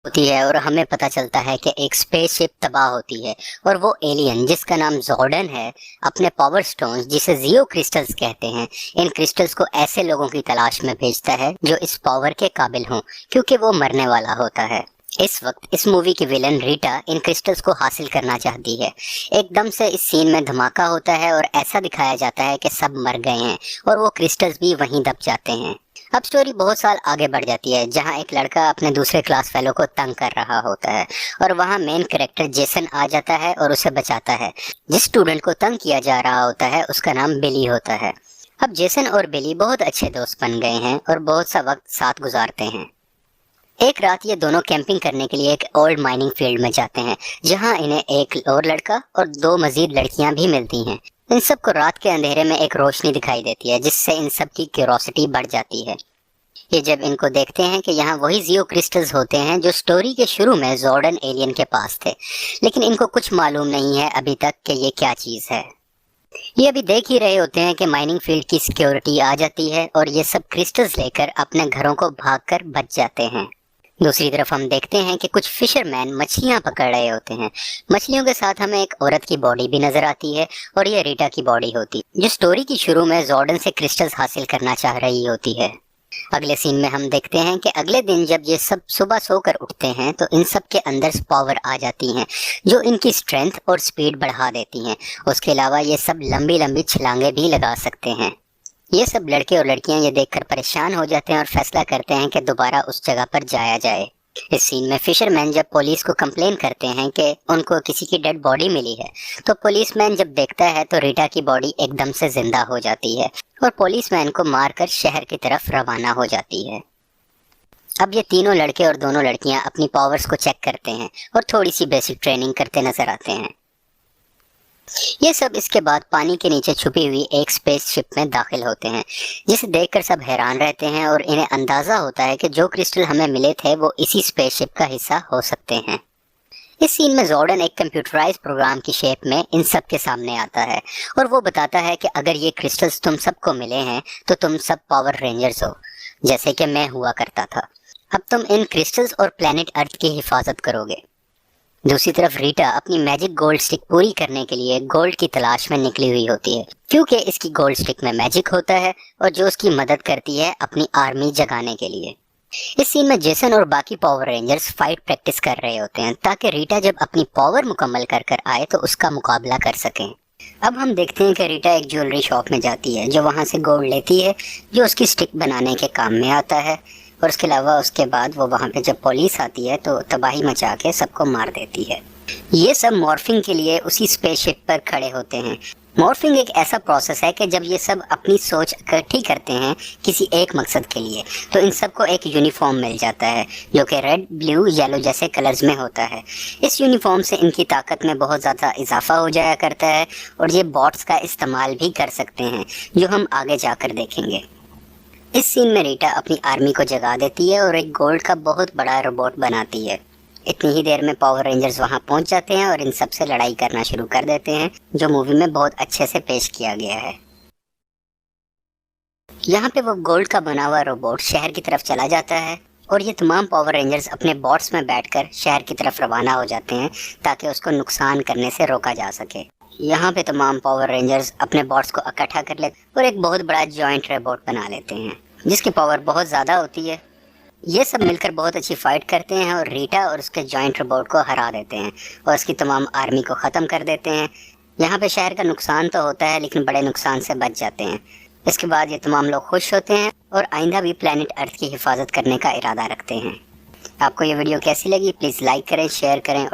होती है और हमें पता चलता है कि एक स्पेसशिप तबाह होती है और वो एलियन जिसका नाम जॉर्डन है अपने पावर स्टोन्स जिसे जियो क्रिस्टल्स कहते हैं, इन क्रिस्टल्स को ऐसे लोगों की तलाश में भेजता है जो इस पावर के काबिल हों, क्योंकि वो मरने वाला होता है। इस वक्त इस मूवी की विलन रीटा इन क्रिस्टल्स को हासिल करना चाहती है। एकदम से इस सीन में धमाका होता है और ऐसा दिखाया जाता है कि सब मर गए हैं और वो क्रिस्टल्स भी वहीं दब जाते हैं। अब स्टोरी बहुत साल आगे बढ़ जाती है जहां एक लड़का अपने दूसरे क्लास फेलो को तंग कर रहा होता है और वहां मेन कैरेक्टर जेसन आ जाता है और उसे बचाता है। जिस स्टूडेंट को तंग किया जा रहा होता है उसका नाम बिली होता है। अब जेसन और बिली बहुत अच्छे दोस्त बन गए हैं और बहुत सा वक्त साथ गुजारते हैं। एक रात ये दोनों कैंपिंग करने के लिए एक ओल्ड माइनिंग फील्ड में जाते हैं जहां इन्हें एक और लड़का और दो मजीद लड़कियां भी मिलती हैं। इन सब को रात के अंधेरे में एक रोशनी दिखाई देती है जिससे इन सब की क्यूरोसिटी बढ़ जाती है। ये जब इनको देखते हैं कि यहाँ वही जियो क्रिस्टल्स होते हैं जो स्टोरी के शुरू में जॉर्डन एलियन के पास थे, लेकिन इनको कुछ मालूम नहीं है अभी तक कि ये क्या चीज़ है। ये अभी देख ही रहे होते हैं कि माइनिंग फील्ड की सिक्योरिटी आ जाती है और ये सब क्रिस्टल्स लेकर अपने घरों को भागकर बच जाते हैं। दूसरी तरफ हम देखते हैं कि कुछ फिशरमैन मछलियां पकड़ रहे होते हैं। मछलियों के साथ हमें एक औरत की बॉडी भी नजर आती है और ये रीटा की बॉडी होती है जो स्टोरी की शुरू में जॉर्डन से क्रिस्टल्स हासिल करना चाह रही होती है। अगले सीन में हम देखते हैं कि अगले दिन जब ये सब सुबह सोकर उठते हैं तो इन सब के अंदर पावर आ जाती हैं जो इनकी स्ट्रेंथ और स्पीड बढ़ा देती हैं। उसके अलावा ये सब लंबी लंबी छलांगे भी लगा सकते हैं। ये सब लड़के और लड़कियां ये देखकर परेशान हो जाते हैं और फैसला करते हैं कि दोबारा उस जगह पर जाया जाए। इस सीन में फिशरमैन जब पुलिस को कंप्लेन करते हैं कि उनको किसी की डेड बॉडी मिली है, तो पुलिसमैन जब देखता है तो रीटा की बॉडी एकदम से जिंदा हो जाती है और पुलिसमैन को मारकर शहर की तरफ रवाना हो जाती है। अब ये तीनों लड़के और दोनों लड़कियां अपनी पावर्स को चेक करते हैं और थोड़ी सी बेसिक ट्रेनिंग करते नजर आते हैं। ये सब इसके बाद पानी के नीचे छुपी हुई एक स्पेसशिप में दाखिल होते हैं जिसे देखकर सब हैरान रहते हैं और इन्हें अंदाजा होता है कि जो क्रिस्टल हमें मिले थे वो इसी स्पेसशिप का हिस्सा हो सकते हैं। इस सीन में जॉर्डन एक कंप्यूटराइज प्रोग्राम की शेप में इन सब के सामने आता है और वो बताता है कि अगर ये क्रिस्टल्स तुम सबको मिले हैं तो तुम सब पावर रेंजर्स हो, जैसे कि मैं हुआ करता था। अब तुम इन क्रिस्टल्स और प्लेनेट अर्थ की हिफाजत करोगे। दूसरी तरफ रीटा अपनी मैजिक गोल्ड स्टिक पूरी करने के लिए गोल्ड की तलाश में निकली हुई होती है क्योंकि इसकी गोल्ड स्टिक में मैजिक होता है और जो उसकी मदद करती है अपनी आर्मी जगाने के लिए। इस सीन में जेसन और बाकी पावर रेंजर्स फाइट प्रैक्टिस कर रहे होते हैं ताकि रीटा जब अपनी पावर मुकम्मल कर कर आए तो उसका मुकाबला कर सकें। अब हम देखते हैं कि रीटा एक ज्वेलरी शॉप में जाती है जो वहाँ से गोल्ड लेती है जो उसकी स्टिक बनाने के काम में आता है और उसके अलावा उसके बाद वो वहाँ पे जब पुलिस आती है तो तबाही मचा के सबको मार देती है। ये सब मॉर्फिंग के लिए उसी स्पेसशिप पर खड़े होते हैं। मॉर्फिंग एक ऐसा प्रोसेस है कि जब ये सब अपनी सोच इकट्ठी करते हैं किसी एक मकसद के लिए तो इन सबको एक यूनिफॉर्म मिल जाता है जो कि रेड, ब्लू, येलो जैसे कलर्स में होता है। इस यूनिफॉर्म से इनकी ताकत में बहुत ज़्यादा इजाफा हो जाया करता है और ये बॉट्स का इस्तेमाल भी कर सकते हैं जो हम आगे जाकर देखेंगे। इस सीन में रीटा अपनी आर्मी को जगा देती है और एक गोल्ड का बहुत बड़ा रोबोट बनाती है। इतनी ही देर में पावर रेंजर्स वहां पहुंच जाते हैं और इन सब से लड़ाई करना शुरू कर देते हैं जो मूवी में बहुत अच्छे से पेश किया गया है। यहाँ पे वो गोल्ड का बना हुआ रोबोट शहर की तरफ चला जाता है और ये तमाम पावर रेंजर्स अपने बॉट्स में बैठकर शहर की तरफ रवाना हो जाते हैं ताकि उसको नुकसान करने से रोका जा सके। यहाँ पे तमाम पावर रेंजर्स अपने बॉट्स को इकट्ठा कर लेते और एक बहुत बड़ा जॉइंट रोबोट बना लेते हैं जिसकी पावर बहुत ज़्यादा होती है। ये सब मिलकर बहुत अच्छी फाइट करते हैं और रीटा और उसके जॉइंट रोबोट को हरा देते हैं और उसकी तमाम आर्मी को ख़त्म कर देते हैं। यहाँ पे शहर का नुकसान तो होता है लेकिन बड़े नुकसान से बच जाते हैं। इसके बाद ये तमाम लोग खुश होते हैं और आइंदा भी प्लेनेट अर्थ की हिफाजत करने का इरादा रखते हैं। आपको ये वीडियो कैसी लगी प्लीज़ लाइक करें, शेयर करें।